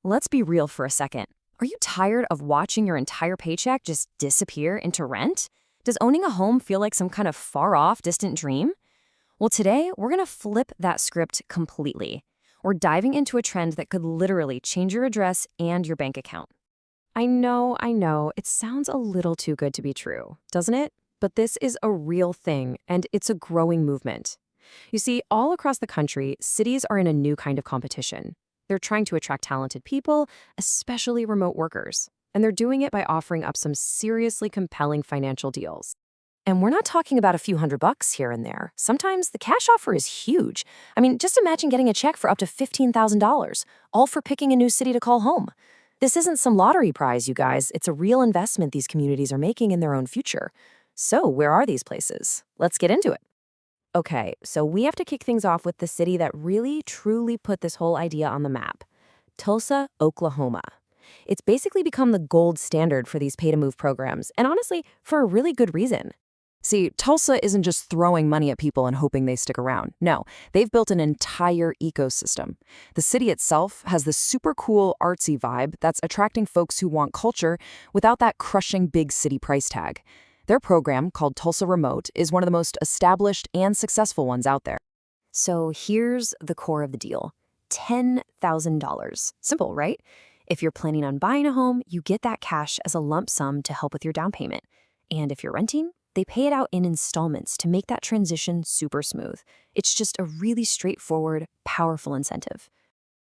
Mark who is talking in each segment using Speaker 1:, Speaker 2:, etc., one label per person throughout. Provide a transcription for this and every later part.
Speaker 1: Let's be real for a second. Are you tired of watching your entire paycheck just disappear into rent? Does owning a home feel like some kind of far-off, distant dream? Well, today, we're going to flip that script completely. We're diving into a trend that could literally change your address and your bank account. I know, it sounds a little too good to be true, doesn't it? But this is a real thing, and it's a growing movement. You see, all across the country, cities are in a new kind of competition. They're trying to attract talented people, especially remote workers. And they're doing it by offering up some seriously compelling financial deals. And we're not talking about a few $100 here and there. Sometimes the cash offer is huge. I mean, just imagine getting a check for up to $15,000, all for picking a new city to call home. This isn't some lottery prize, you guys. It's a real investment these communities are making in their own future. So where are these places? Let's get into it. Okay, so we have to kick things off with the city that really, truly put this whole idea on the map. Tulsa, Oklahoma. It's basically become the gold standard for these pay-to-move programs, and honestly, for a really good reason. See, Tulsa isn't just throwing money at people and hoping they stick around. No, they've built an entire ecosystem. The city itself has this super cool, artsy vibe that's attracting folks who want culture without that crushing big city price tag. Their program, called Tulsa Remote, is one of the most established and successful ones out there. So here's the core of the deal. $10,000. Simple, right? If you're planning on buying a home, you get that cash as a lump sum to help with your down payment. And if you're renting, they pay it out in installments to make that transition super smooth. It's just a really straightforward, powerful incentive.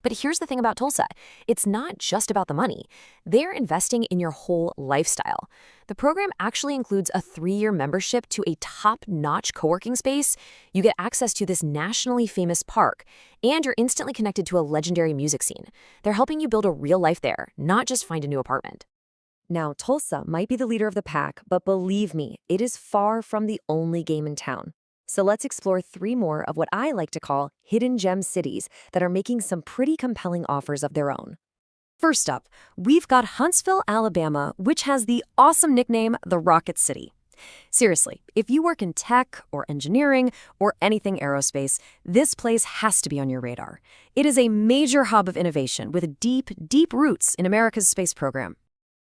Speaker 1: But here's the thing about Tulsa. It's not just about the money. They're investing in your whole lifestyle. The program actually includes a 3-year membership to a top-notch co-working space. You get access to this nationally famous park, and you're instantly connected to a legendary music scene. They're helping you build a real life there, not just find a new apartment. Now, Tulsa might be the leader of the pack, but believe me, it is far from the only game in town. So let's explore 3 more of what I like to call hidden gem cities that are making some pretty compelling offers of their own. First up, we've got Huntsville, Alabama, which has the awesome nickname, the Rocket City. Seriously, if you work in tech or engineering or anything aerospace, this place has to be on your radar. It is a major hub of innovation with deep, deep roots in America's space program.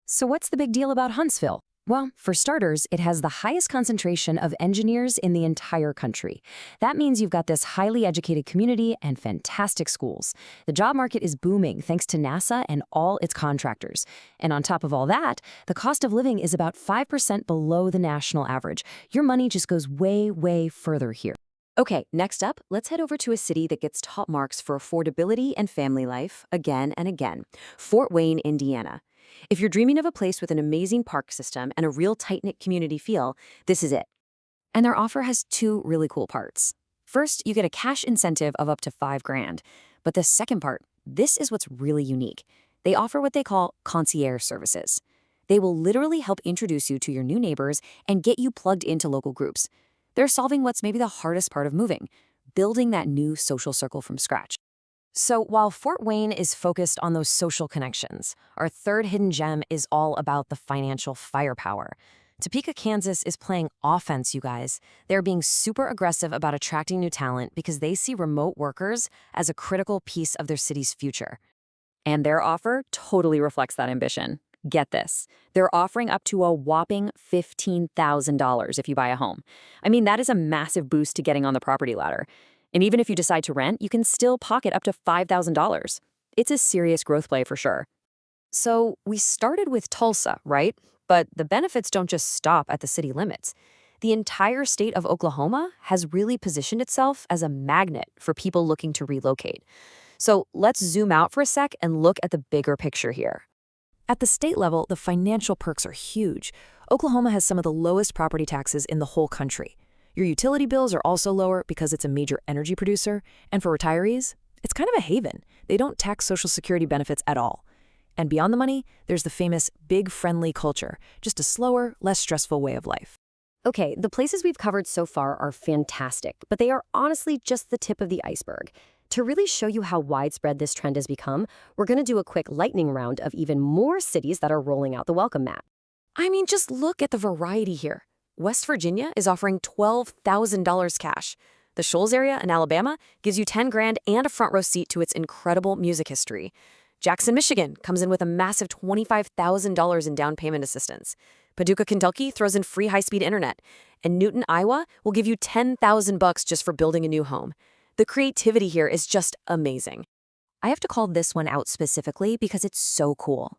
Speaker 1: So what's the big deal about Huntsville? Well, for starters, it has the highest concentration of engineers in the entire country. That means you've got this highly educated community and fantastic schools. The job market is booming thanks to NASA and all its contractors. And on top of all that, the cost of living is about 5% below the national average. Your money just goes way, way further here. Okay, next up, let's head over to a city that gets top marks for affordability and family life again and again, Fort Wayne, Indiana. If you're dreaming of a place with an amazing park system and a real tight-knit community feel, this is it. And their offer has 2 really cool parts. First, you get a cash incentive of up to $5,000. But the second part, this is what's really unique. They offer what they call concierge services. They will literally help introduce you to your new neighbors and get you plugged into local groups. They're solving what's maybe the hardest part of moving, building that new social circle from scratch. So while Fort Wayne is focused on those social connections, our third hidden gem is all about the financial firepower. Topeka, Kansas is playing offense, you guys. They're being super aggressive about attracting new talent because they see remote workers as a critical piece of their city's future. And their offer totally reflects that ambition. Get this. They're offering up to a whopping $15,000 if you buy a home. I mean, that is a massive boost to getting on the property ladder. And even if you decide to rent, you can still pocket up to $5,000. It's a serious growth play for sure. So we started with Tulsa, right? But the benefits don't just stop at the city limits. The entire state of Oklahoma has really positioned itself as a magnet for people looking to relocate. So let's zoom out for a sec and look at the bigger picture here. At the state level, the financial perks are huge. Oklahoma has some of the lowest property taxes in the whole country. Your utility bills are also lower because it's a major energy producer, and for retirees, it's kind of a haven. They don't tax Social Security benefits at all. And beyond the money, there's the famous big friendly culture, just a slower, less stressful way of life. Okay, the places we've covered so far are fantastic, but they are honestly just the tip of the iceberg. To really show you how widespread this trend has become, we're going to do a quick lightning round of even more cities that are rolling out the welcome mat. I mean, just look at the variety here. West Virginia is offering $12,000 cash. The Shoals area in Alabama gives you $10,000 and a front row seat to its incredible music history.
Speaker 2: Jackson, Michigan comes in with a massive $25,000 in down payment assistance. Paducah, Kentucky throws in free high-speed internet. And Newton, Iowa will give you $10,000 just for building a new home. The creativity here is just amazing.
Speaker 1: I have to call this one out specifically because it's so cool.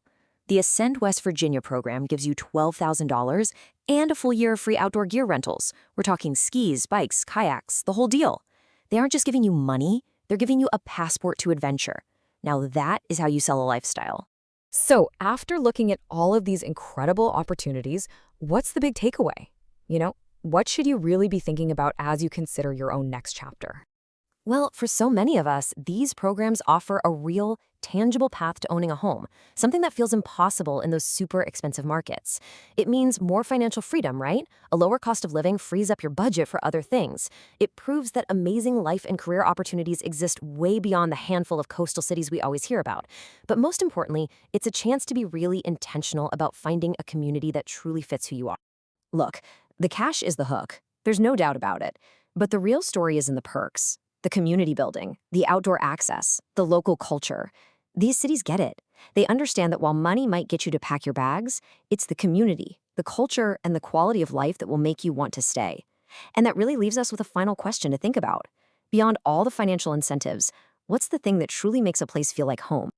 Speaker 1: The Ascend West Virginia program gives you $12,000 and a full year of free outdoor gear rentals. We're talking skis, bikes, kayaks, the whole deal. They aren't just giving you money, they're giving you a passport to adventure. Now that is how you sell a lifestyle.
Speaker 3: So after looking at all of these incredible opportunities, what's the big takeaway? What should you really be thinking about as you consider your own next chapter?
Speaker 1: Well, for so many of us, these programs offer a real, tangible path to owning a home, something that feels impossible in those super expensive markets. It means more financial freedom, right? A lower cost of living frees up your budget for other things. It proves that amazing life and career opportunities exist way beyond the handful of coastal cities we always hear about. But most importantly, it's a chance to be really intentional about finding a community that truly fits who you are. Look, the cash is the hook. There's no doubt about it. But the real story is in the perks. The community building, the outdoor access, the local culture. These cities get it. They understand that while money might get you to pack your bags, it's the community, the culture, and the quality of life that will make you want to stay. And that really leaves us with a final question to think about. Beyond all the financial incentives, what's the thing that truly makes a place feel like home?